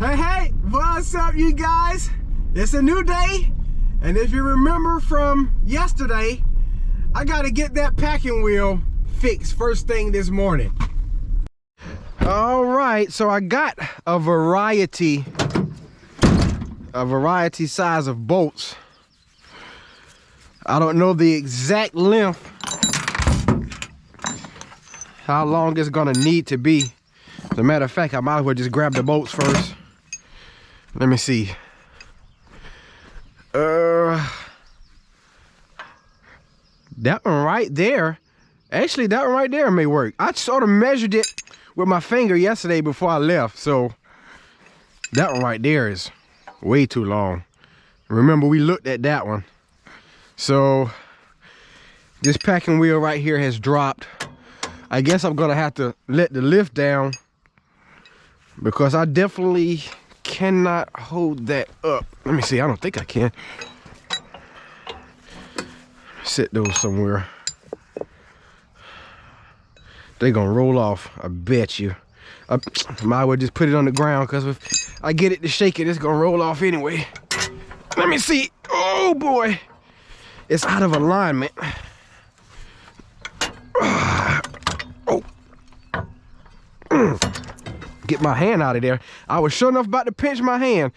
Hey, what's up, you guys? It's a new day, and if you remember from yesterday, I gotta get that packing wheel fixed first thing this morning. All right, so I got a variety size of bolts. I don't know the exact length, how long it's gonna need to be. As a matter of fact, I might as well just grab the bolts first. Let me see. That one right there. Actually, that one right there may work. I sort of measured it with my finger yesterday before I left. So that one right there is way too long. Remember, we looked at that one. So this packing wheel right here has dropped. I guess I'm gonna have to let the lift down because I definitely cannot hold that up. Let me see, I don't think I can. Set those somewhere. They're gonna roll off, I bet you. I might as well just put it on the ground because if I get it to shake it, it's gonna roll off anyway. Let me see. Oh boy, it's out of alignment. Oh. Get my hand out of there. I was sure enough about to pinch my hand.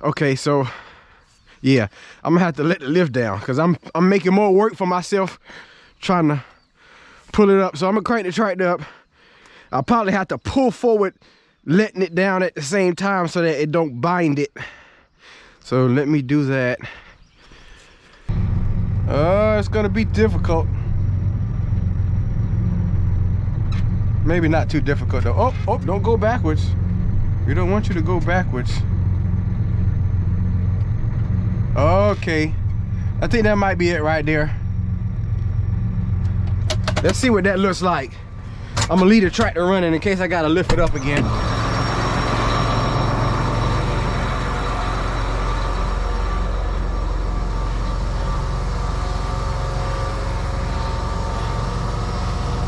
Okay, so yeah, I'm gonna have to let the lift down because I'm making more work for myself trying to pull it up. So I'm gonna crank the tractor up. I'll probably have to pull forward, letting it down at the same time so that it don't bind it. So let me do that. It's gonna be difficult. Maybe not too difficult though. Oh, don't go backwards. We don't want you to go backwards. Okay, I think that might be it right there. Let's see what that looks like. I'm gonna leave the tractor running in case I gotta lift it up again.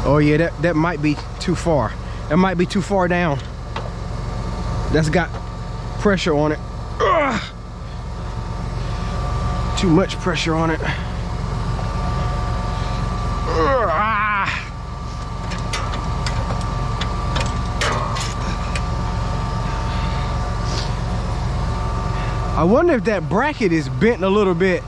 Oh yeah, that might be too far. That might be too far down. That's got pressure on it. Ugh. Too much pressure on it. I wonder if that bracket is bent a little bit.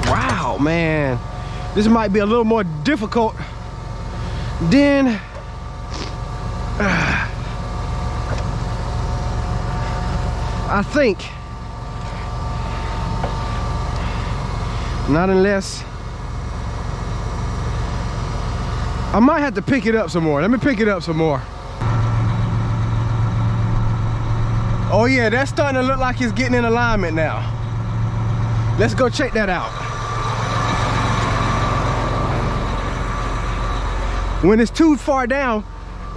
Wow, man, this might be a little more difficult than I think. Not unless I might have to pick it up some more. Let me pick it up some more. Oh yeah, that's starting to look like it's getting in alignment now. Let's go check that out. When it's too far down,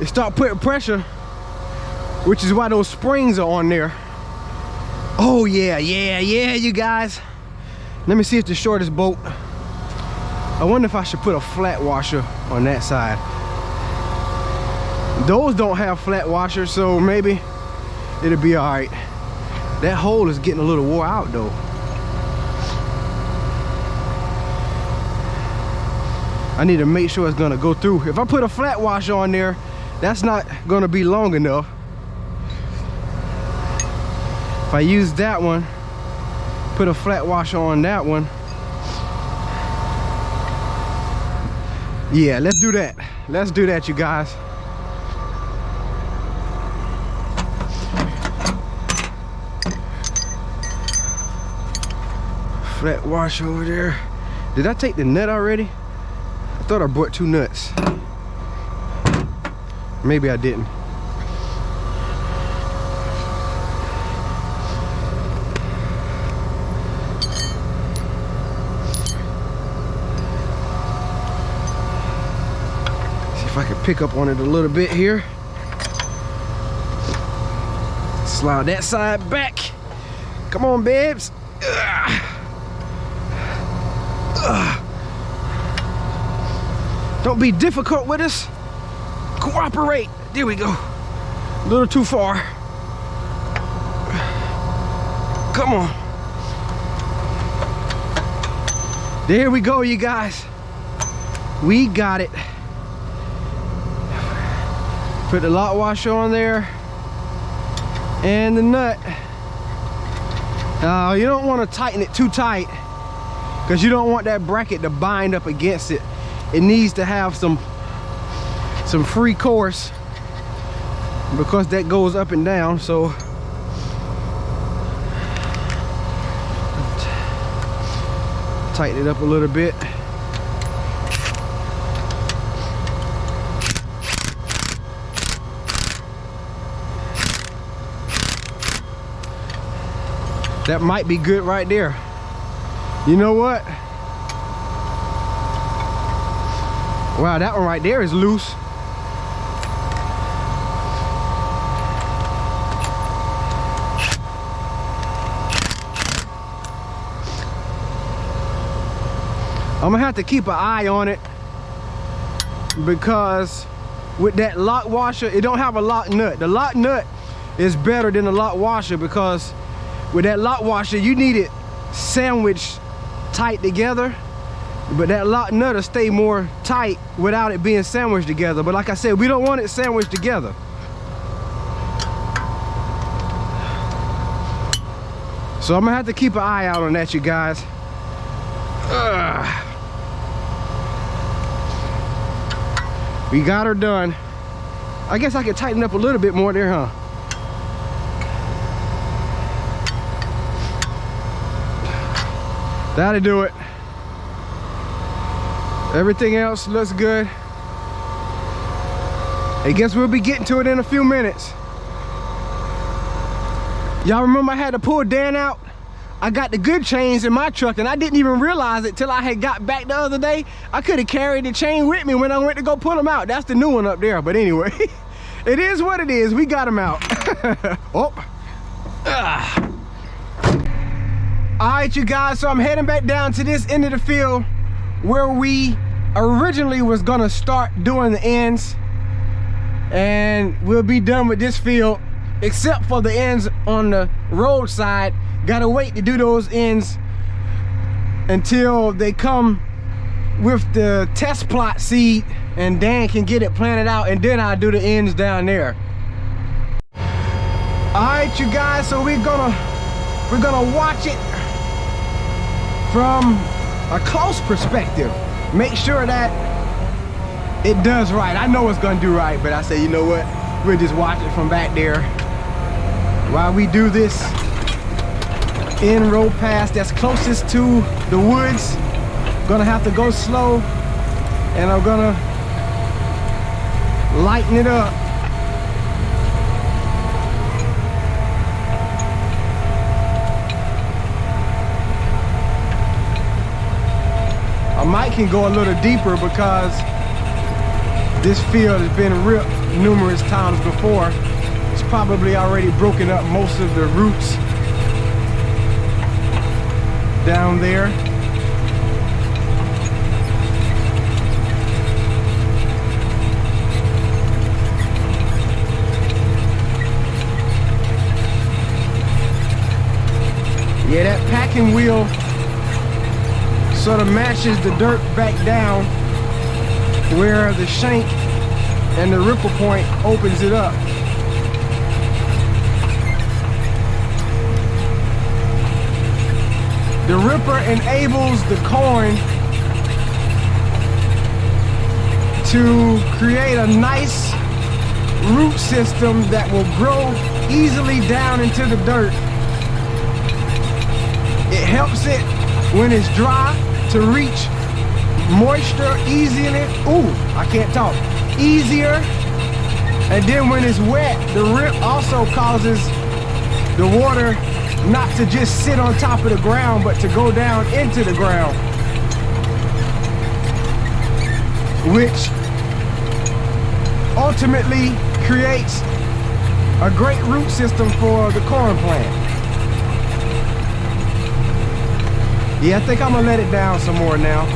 it start putting pressure, which is why those springs are on there. Oh yeah, you guys. Let me see if the shortest bolt. I wonder if I should put a flat washer on that side. Those don't have flat washers, so maybe it'll be all right. That hole is getting a little wore out though. I need to make sure it's gonna go through. If I put a flat washer on there, that's not gonna be long enough. If I use that one, put a flat washer on that one. Yeah, let's do that. Let's do that, you guys. Flat washer over there. Did I take the nut already? I thought I brought 2 nuts. Maybe I didn't. See if I can pick up on it a little bit here. Slide that side back. Come on, babes. Ugh. Don't be difficult with us. Cooperate. There we go. A little too far. Come on. There we go, you guys. We got it. Put the lock washer on there and the nut. You don't want to tighten it too tight because you don't want that bracket to bind up against it. It needs to have some free course because that goes up and down. So tighten it up a little bit. That might be good right there. You know what? Wow, that one right there is loose. I'm gonna have to keep an eye on it because with that lock washer, it don't have a lock nut. The lock nut is better than the lock washer because with that lock washer, you need it sandwiched tight together, but that lock nut will stay more tight without it being sandwiched together. But like I said, we don't want it sandwiched together. So I'm gonna have to keep an eye out on that, you guys. We got her done. I guess I could tighten up a little bit more there, huh? That'll do it. Everything else looks good. I guess we'll be getting to it in a few minutes. Y'all remember I had to pull Dan out? I got the good chains in my truck and I didn't even realize it till I had got back the other day. I could have carried the chain with me when I went to go pull them out. That's the new one up there. But anyway, it is what it is. We got them out. Oh. All right, you guys, so I'm heading back down to this end of the field where we originally was gonna start doing the ends, and we'll be done with this field except for the ends on the roadside. Gotta wait to do those ends until they come with the test plot seed and Dan can get it planted out, and then I'll do the ends down there. All right, you guys, so we're gonna watch it from a close perspective. Make sure that it does right. I know it's gonna do right, but I say, you know what? We'll just watch it from back there while we do this in road pass that's closest to the woods. Gonna have to go slow, and I'm gonna lighten it up. I might can go a little deeper because this field has been ripped numerous times before. It's probably already broken up most of the roots down there. Yeah, that packing wheel sort of matches the dirt back down where the shank and the ripple point opens it up. The ripper enables the corn to create a nice root system that will grow easily down into the dirt. It helps it when it's dry to reach moisture easier. Ooh, I can't talk. Easier. And then when it's wet, the rip also causes the water not to just sit on top of the ground, but to go down into the ground, which ultimately creates a great root system for the corn plant. Yeah, I think I'm gonna let it down some more now.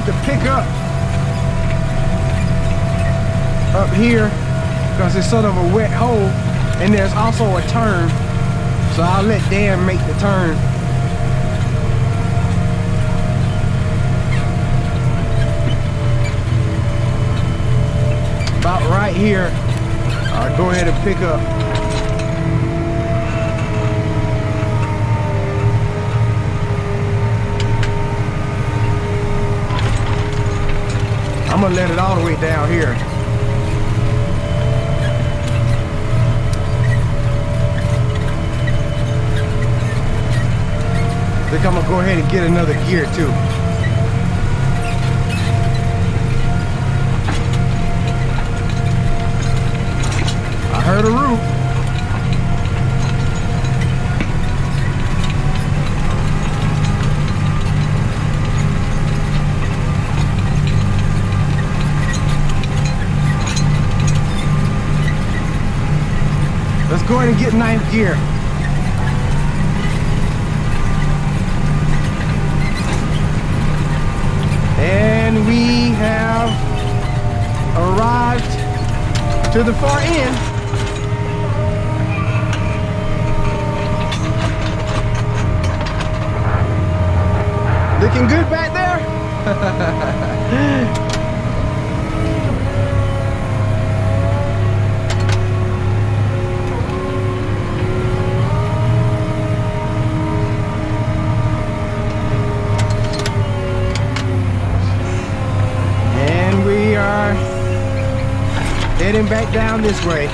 have to pick up here because it's sort of a wet hole, and there's also a turn. So I'll let Dan make the turn. About right here, I'll go ahead and pick up. I'm gonna let it all the way down here. I think I'm gonna go ahead and get another gear too. I heard a root. Let's go ahead and get ninth gear. And we have arrived to the far end. Looking good back there. Heading back down this way.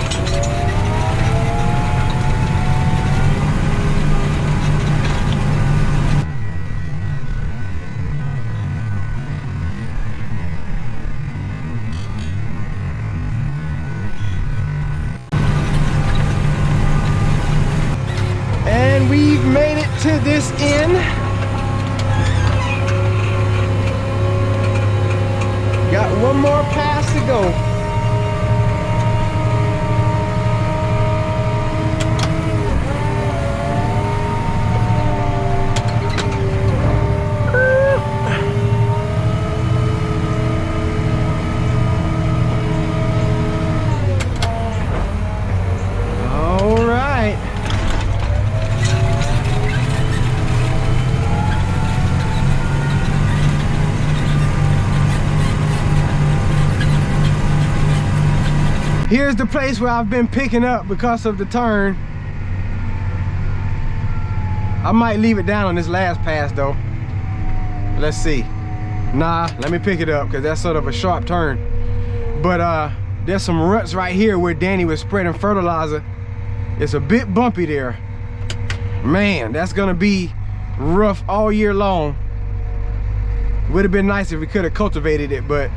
And we've made it to this end. Got one more pass to go. Here's the place where I've been picking up because of the turn. I might leave it down on this last pass though. Let's see. Nah, let me pick it up because that's sort of a sharp turn. But there's some ruts right here where Danny was spreading fertilizer. It's a bit bumpy there. Man, that's gonna be rough all year long. Would have been nice if we could have cultivated it, but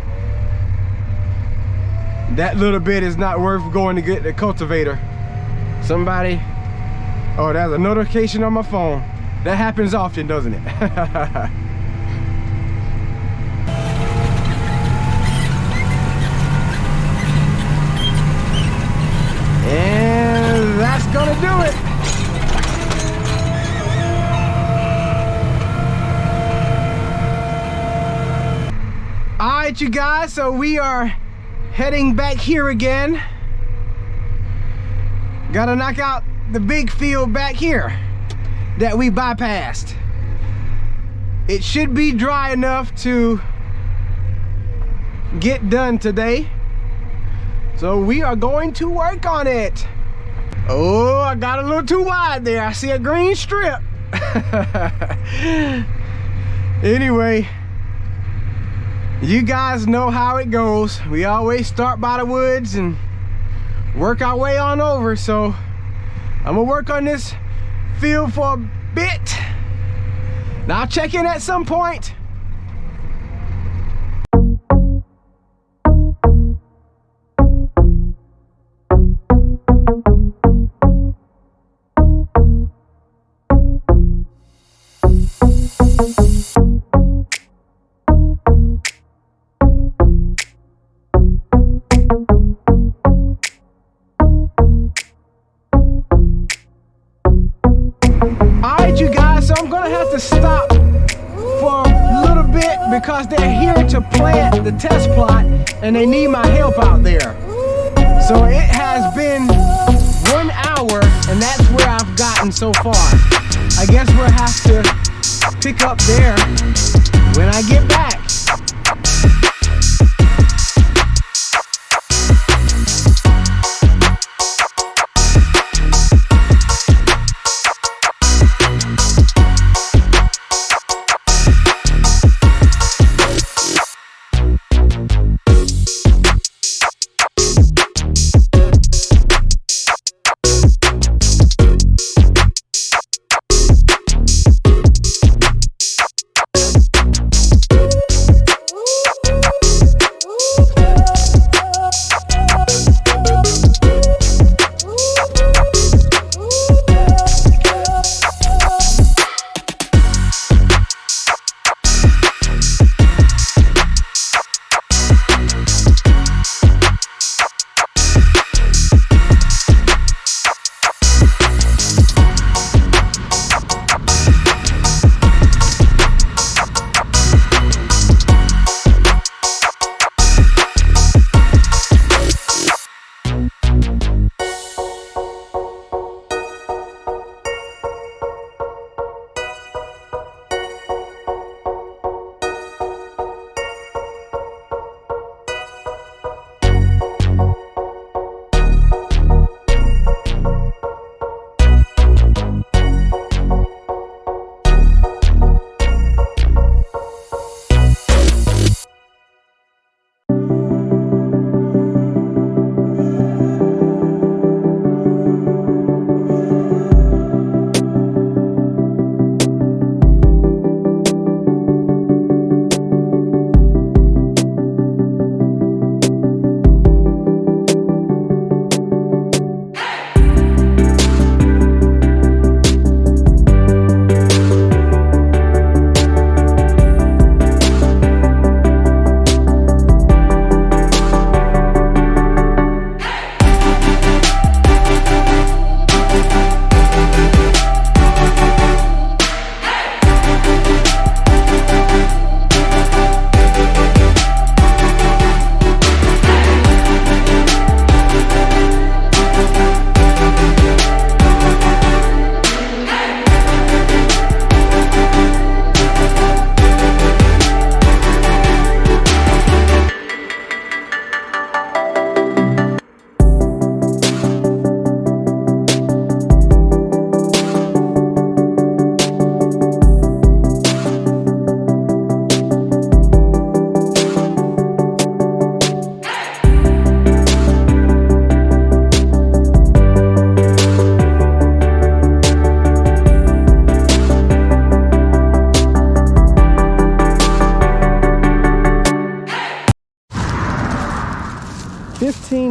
that little bit is not worth going to get the cultivator. Somebody, oh, there's a notification on my phone. That happens often, doesn't it? And that's gonna do it. All right, you guys, so we are heading back here again. Gotta knock out the big field back here that we bypassed. It should be dry enough to get done today. So we are going to work on it. Oh, I got a little too wide there. I see a green strip. Anyway, you guys know how it goes. We always start by the woods and work our way on over. So I'm gonna work on this field for a bit. Now I'll check in at some point. To stop for a little bit because they're here to plant the test plot and they need my help out there. So it has been 1 hour and that's where I've gotten so far. I guess we'll have to pick up there when I get back.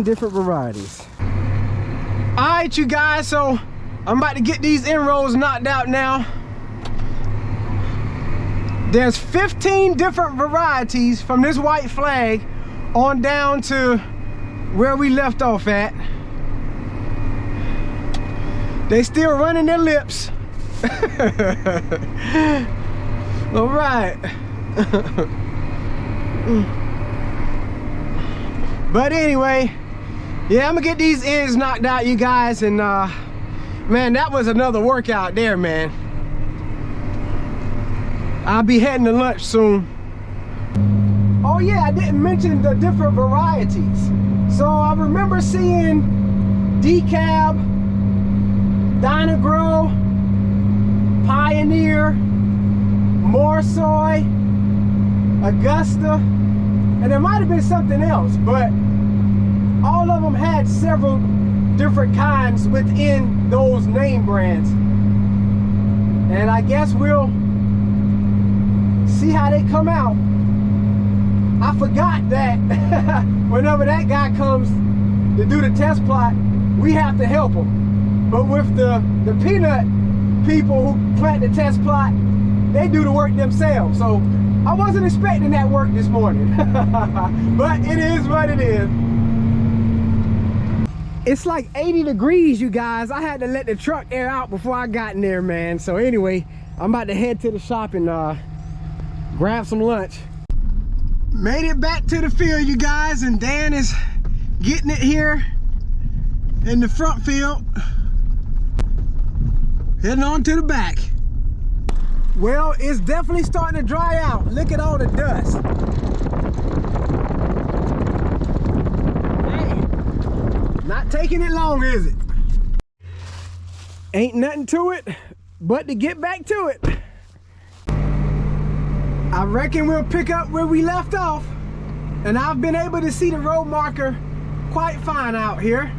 Different varieties. All right, you guys, so I'm about to get these inroads knocked out now. There's 15 different varieties from this white flag on down to where we left off at. They still running their lips. All right. But anyway, yeah, I'm gonna get these ends knocked out, you guys, and man, that was another workout there, man. I'll be heading to lunch soon. Oh yeah, I didn't mention the different varieties. So I remember seeing Decab, Dynagrow, Pioneer, More Soy, Augusta, and there might have been something else, but all of them had several different kinds within those name brands. And I guess we'll see how they come out. I forgot that whenever that guy comes to do the test plot, we have to help him. But with the peanut people who plant the test plot, they do the work themselves. So I wasn't expecting that work this morning. But it is what it is. It's like 80 degrees, you guys. I had to let the truck air out before I got in there, man. So anyway, I'm about to head to the shop and grab some lunch. Made it back to the field, you guys, and Dan is getting it here in the front field. Heading on to the back. Well, it's definitely starting to dry out. Look at all the dust. Hey, not taking it long, is it? Ain't nothing to it but to get back to it. I reckon we'll pick up where we left off, and I've been able to see the road marker quite fine out here.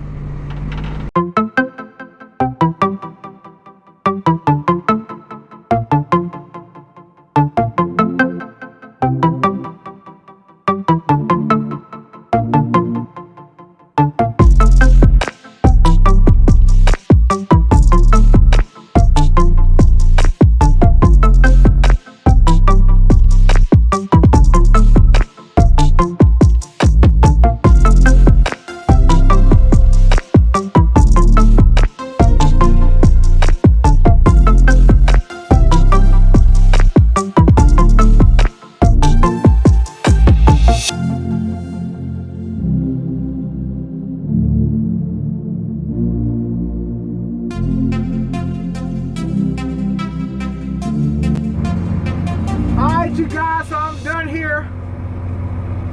You guys, so I'm done here.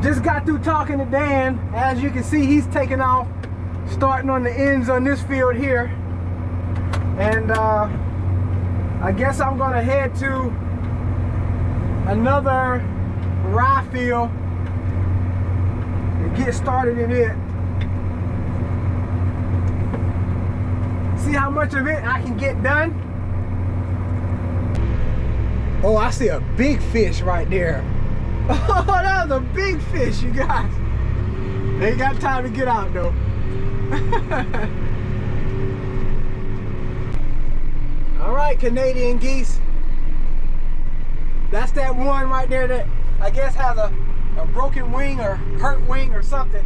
Just got through talking to Dan. As you can see, he's taking off, starting on the ends on this field here. And I guess I'm gonna head to another rye field and get started in it. See how much of it I can get done. Oh, I see a big fish right there. Oh, that was a big fish, you guys. They ain't got time to get out though. All right, Canadian geese. That's that one right there that I guess has a broken wing or hurt wing or something.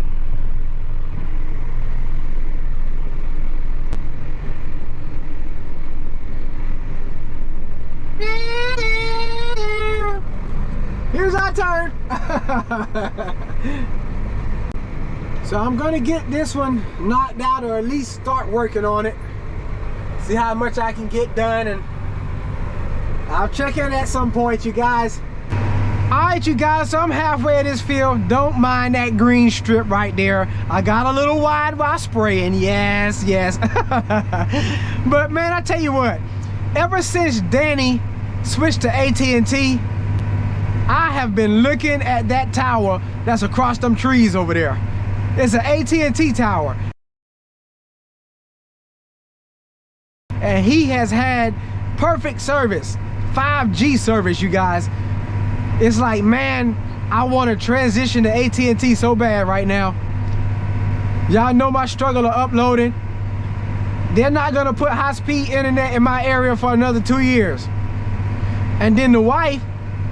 Here's our turn. So I'm gonna get this one knocked out, or at least start working on it. See how much I can get done, and I'll check in at some point, you guys. All right, you guys, so I'm halfway of this field. Don't mind that green strip right there. I got a little wide while spraying, yes. But man, I tell you what, ever since Danny switched to AT&T, I have been looking at that tower that's across them trees over there. It's an AT&T tower. And he has had perfect service, 5G service, you guys. It's like, man, I want to transition to AT&T so bad right now. Y'all know my struggle of uploading. They're not gonna put high-speed internet in my area for another 2 years. And then the wife,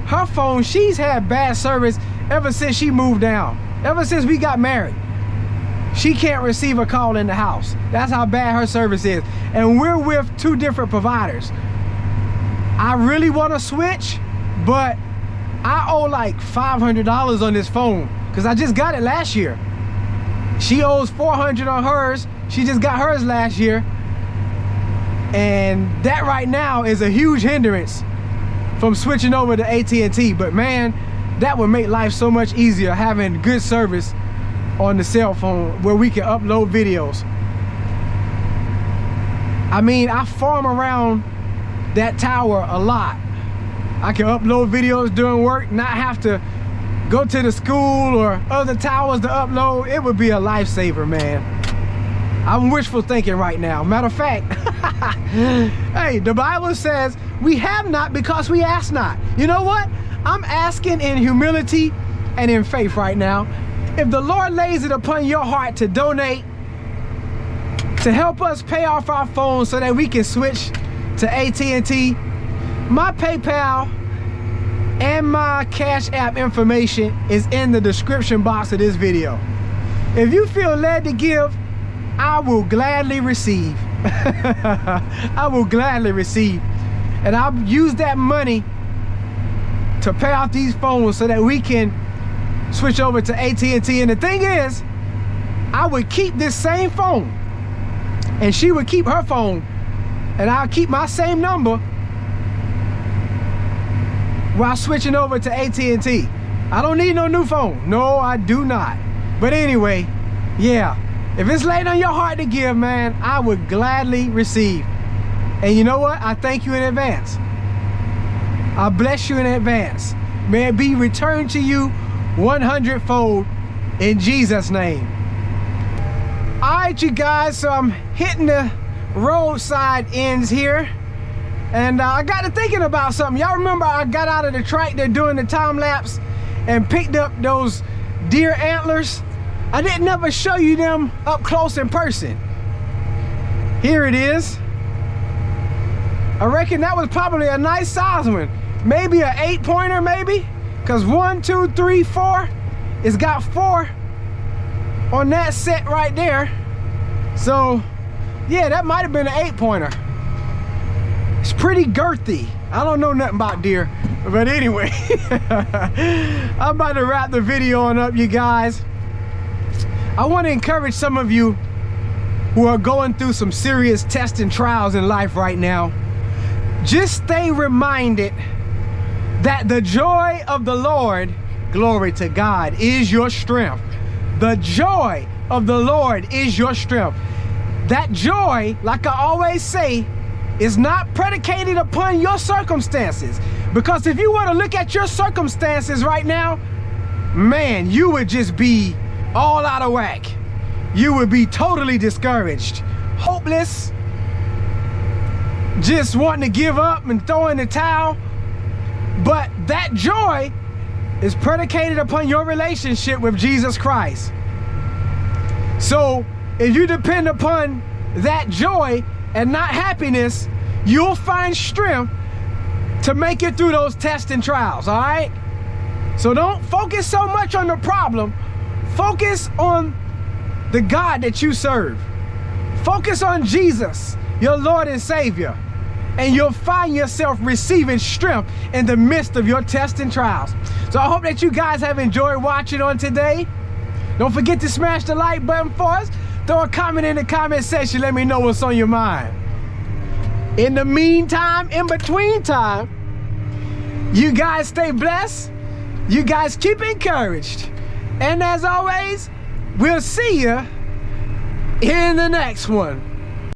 her phone, she's had bad service ever since she moved down. Ever since we got married. She can't receive a call in the house. That's how bad her service is. And we're with 2 different providers. I really want to switch, but I owe like $500 on this phone because I just got it last year. She owes $400 on hers. She just got hers last year. And that right now is a huge hindrance from switching over to AT&T. But man, that would make life so much easier, having good service on the cell phone where we can upload videos. I mean, I farm around that tower a lot. I can upload videos during work, not have to go to the school or other towers to upload. It would be a lifesaver, man. I'm wishful thinking right now. Matter of fact, hey, the Bible says we have not because we ask not. You know what? I'm asking in humility and in faith right now. If the Lord lays it upon your heart to donate, to help us pay off our phones so that we can switch to AT&T, my PayPal and my Cash App information is in the description box of this video. If you feel led to give, I will gladly receive. I will gladly receive. And I'll use that money to pay off these phones so that we can switch over to AT&T. And the thing is, I would keep this same phone, and she would keep her phone, and I'll keep my same number while switching over to AT&T. I don't need no new phone. No, I do not. But anyway, yeah, if it's laid on your heart to give, man, I would gladly receive. And you know what? I thank you in advance. I bless you in advance. May it be returned to you 100-fold in Jesus' name. All right, you guys, so I'm hitting the roadside ends here. And I got to thinking about something. Y'all remember I got out of the tractor doing the time lapse and picked up those deer antlers? I didn't ever show you them up close in person. Here it is. I reckon that was probably a nice size one. Maybe an 8-pointer, maybe? Because 1, 2, 3, 4. It's got 4 on that set right there. So, yeah, that might have been an 8-pointer. It's pretty girthy. I don't know nothing about deer, but anyway, I'm about to wrap the video on up, you guys. I want to encourage some of you who are going through some serious tests and trials in life right now. Just stay reminded that the joy of the Lord, glory to God, is your strength. The joy of the Lord is your strength. That joy, like I always say, is not predicated upon your circumstances. Because if you want to look at your circumstances right now, man, you would just be all out of whack. You would be totally discouraged, hopeless, just wanting to give up and throw in the towel. But that joy is predicated upon your relationship with Jesus Christ. So if you depend upon that joy and not happiness, you'll find strength to make it through those tests and trials, all right? So don't focus so much on the problem. Focus on the God that you serve. Focus on Jesus, your Lord and Savior, and you'll find yourself receiving strength in the midst of your tests and trials. So I hope that you guys have enjoyed watching on today. Don't forget to smash the like button for us. Throw a comment in the comment section. Let me know what's on your mind. In the meantime, in between time, you guys stay blessed. You guys keep encouraged. And as always, we'll see you in the next one.